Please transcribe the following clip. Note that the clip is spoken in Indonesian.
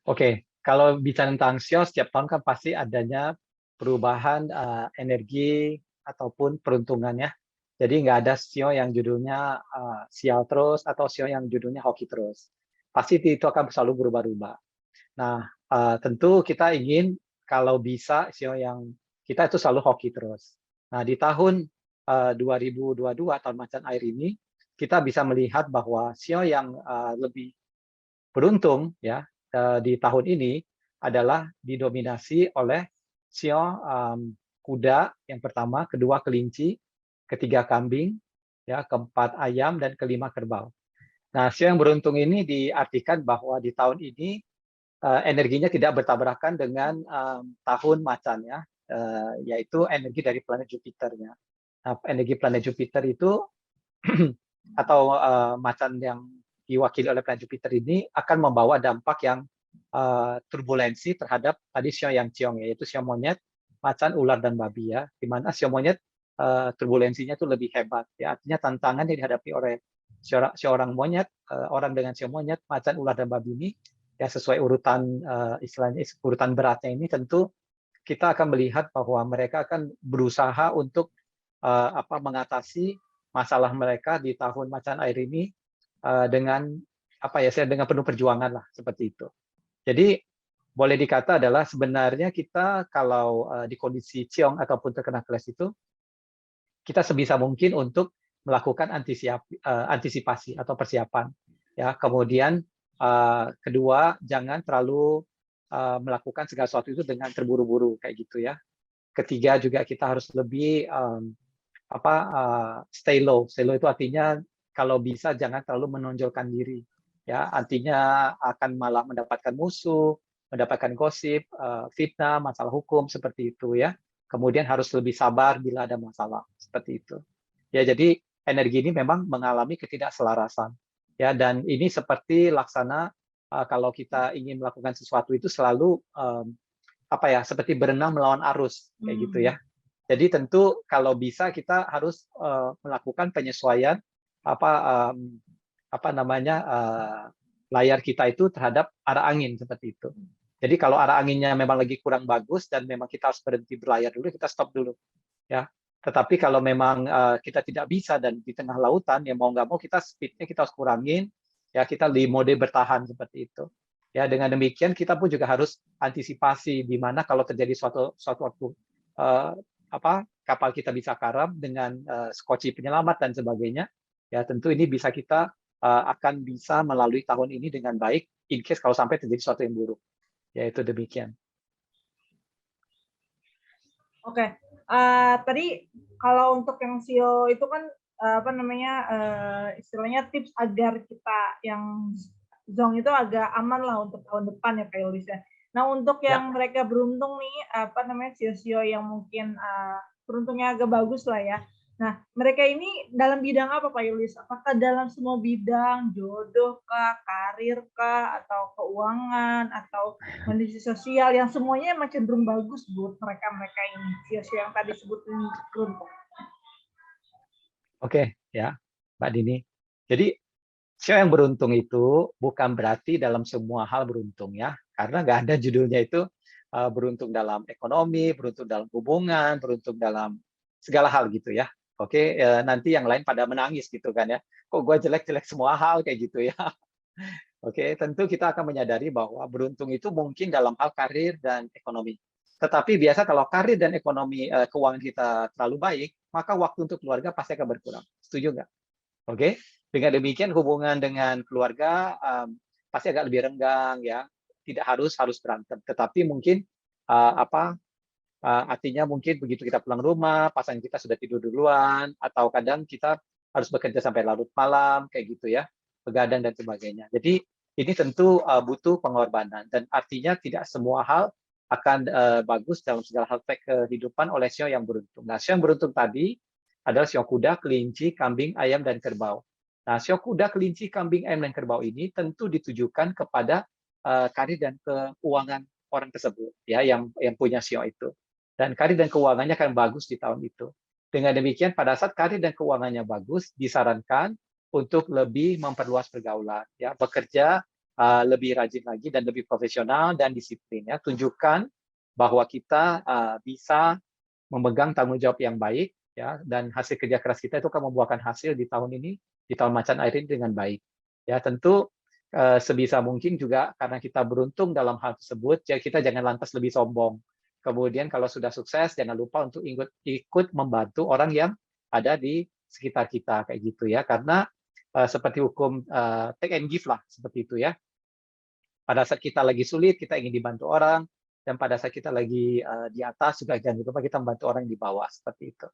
Oke, kalau bicara tentang sio, setiap tahun kan pasti adanya perubahan energi ataupun peruntungannya. Jadi nggak ada sio yang judulnya sial terus atau sio yang judulnya hoki terus. Pasti itu akan selalu berubah-ubah. Nah, tentu kita ingin kalau bisa sio yang kita itu selalu hoki terus. Nah, di tahun 2022 tahun macan air ini kita bisa melihat bahwa sio yang lebih beruntung ya di tahun ini adalah didominasi oleh sio kuda yang pertama, kedua kelinci, ketiga kambing, ya keempat ayam dan kelima kerbau. Nah, sio yang beruntung ini diartikan bahwa di tahun ini energinya tidak bertabrakan dengan tahun macan ya, yaitu energi dari planet Jupiternya. Nah, energi planet Jupiter itu atau macan yang diwakili oleh planet Jupiter ini akan membawa dampak yang turbulensi terhadap tadi sio yang ciong, yaitu sio monyet, macan, ular dan babi ya. Di mana sio monyet turbulensinya itu lebih hebat ya. Artinya tantangan yang dihadapi oleh seorang monyet, orang dengan sio monyet, macan, ular dan babi ini ya sesuai urutan istilahnya urutan beratnya ini tentu kita akan melihat bahwa mereka akan berusaha untuk mengatasi masalah mereka di tahun macan air ini dengan dengan penuh perjuangan lah seperti itu. Jadi boleh dikata adalah sebenarnya kita kalau di kondisi ciong ataupun terkena keles itu kita sebisa mungkin untuk melakukan antisipasi atau persiapan ya. Kemudian kedua jangan terlalu melakukan segala sesuatu itu dengan terburu-buru kayak gitu ya. Ketiga juga kita harus lebih stay low. Stay low itu artinya kalau bisa jangan terlalu menonjolkan diri. Ya, artinya akan malah mendapatkan musuh, mendapatkan gosip, fitnah, masalah hukum seperti itu ya. Kemudian harus lebih sabar bila ada masalah seperti itu. Ya, jadi energi ini memang mengalami ketidakselarasan. Ya, dan ini seperti laksana kalau kita ingin melakukan sesuatu itu selalu seperti berenang melawan arus kayak gitu ya. Jadi tentu kalau bisa kita harus melakukan penyesuaian apa layar kita itu terhadap arah angin seperti itu. Jadi kalau arah anginnya memang lagi kurang bagus dan memang kita harus berhenti berlayar dulu, kita stop dulu ya. Tetapi kalau memang kita tidak bisa dan di tengah lautan ya mau nggak mau kita speednya kita harus kurangin ya, kita di mode bertahan seperti itu. Ya, dengan demikian kita pun juga harus antisipasi di mana kalau terjadi suatu waktu uh, kapal kita bisa karam dengan skoci penyelamat dan sebagainya. Ya, tentu ini bisa kita akan bisa melalui tahun ini dengan baik in case kalau sampai terjadi sesuatu yang buruk. Ya, itu demikian. Oke. Tadi kalau untuk yang SEO itu kan istilahnya tips agar kita yang zong itu agak aman lah untuk tahun depan ya Pak Yulis ya. Nah untuk yang mereka beruntung nih SEO yang mungkin beruntungnya agak bagus lah ya. Nah mereka ini dalam bidang apa Pak Yulis? Apakah dalam semua bidang, jodoh kah, karir kah, atau keuangan, atau kondisi sosial yang semuanya emang cenderung bagus buat mereka ini SEO yang tadi sebutin beruntung. Oke, ya, Mbak Dini. Jadi SEO yang beruntung itu bukan berarti dalam semua hal beruntung ya, karena nggak ada judulnya itu beruntung dalam ekonomi, beruntung dalam hubungan, beruntung dalam segala hal gitu ya. Oke, nanti yang lain pada menangis gitu kan ya. Kok gue jelek-jelek semua hal kayak gitu ya. Oke, tentu kita akan menyadari bahwa beruntung itu mungkin dalam hal karir dan ekonomi. Tetapi biasa kalau karir dan ekonomi keuangan kita terlalu baik, maka waktu untuk keluarga pasti akan berkurang. Setuju nggak? Oke, dengan demikian hubungan dengan keluarga pasti agak lebih renggang ya. Tidak harus berantem, tetapi mungkin artinya mungkin begitu kita pulang rumah, pasangan kita sudah tidur duluan, atau kadang kita harus bekerja sampai larut malam, kayak gitu ya, begadang dan sebagainya. Jadi ini tentu butuh pengorbanan, dan artinya tidak semua hal akan bagus dalam segala hal kehidupan oleh sio yang beruntung. Nah, sio yang beruntung tadi adalah sio kuda, kelinci, kambing, ayam, dan kerbau. Nah, sio kuda, kelinci, kambing, ayam, dan kerbau ini tentu ditujukan kepada karir dan keuangan orang tersebut, ya, yang punya sio itu. Dan karir dan keuangannya akan bagus di tahun itu. Dengan demikian, pada saat karir dan keuangannya bagus, disarankan untuk lebih memperluas pergaulan, ya, bekerja lebih rajin lagi dan lebih profesional dan disiplin ya. Tunjukkan bahwa kita bisa memegang tanggung jawab yang baik ya, dan hasil kerja keras kita itu akan membuahkan hasil di tahun ini, di tahun macan air ini dengan baik. Ya, tentu sebisa mungkin juga karena kita beruntung dalam hal tersebut, ya kita jangan lantas lebih sombong. Kemudian kalau sudah sukses, jangan lupa untuk ikut membantu orang yang ada di sekitar kita kayak gitu ya. Karena seperti hukum take and give lah, seperti itu ya. Pada saat kita lagi sulit, kita ingin dibantu orang, dan pada saat kita lagi di atas juga jangan lupa kita membantu orang di bawah, seperti itu.